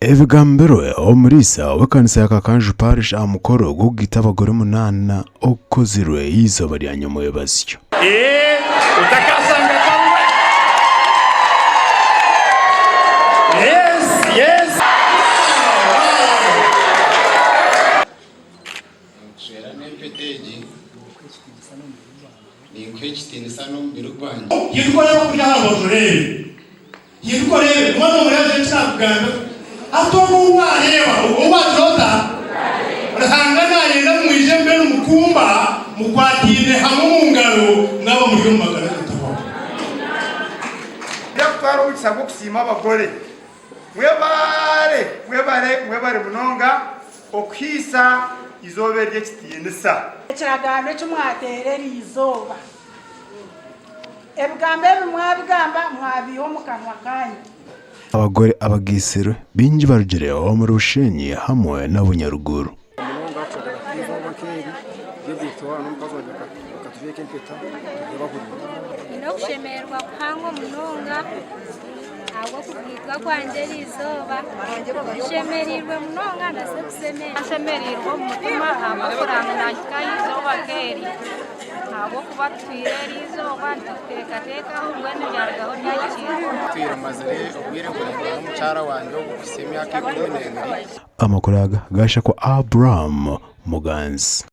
Ebigambiro omurisa w'ekanisa ya Kakanju Parish amukoro gugita abagore 8 okozirwe izoba lya nyuma basyo. Utakasanga kangwe. Yes. Shera nempeteji. Ninkwechtini sano mbirugwanje. Yirukore kuryama bajure. Yirukore mwana muraje cyakuganda. Atomo wareba uba jota. Rahangana yenda mwije mbere mukumba mukwatine hamwe mungaro ngabo muri magana gataho. Yakwara ukisabo kusima abagore. Mwebare munonga okwisa izobe ry'ekitindisa. Ekiragano cy'umwaterera izoba. Ebigambe bimwabigamba mwabiho mu kanwa kanyu. Abagore abagisiro binji barugere mu rushenyi hamwe n'abunyaruguru. Kushemerwa kuhango munonga abo kubwitwa kwanje rizoba shemerirwe munonga ndase kusemera shemerirwe mutima amafaranga nakikayizoba keri abo kubatwire rizoba ntekateka ngwene byaragaho nyakiro Twira mazere ubwire kurengera umucara wanje wo gusemya k'ikumenengeri. Amakuraga gasha ko Abraham Muganzi.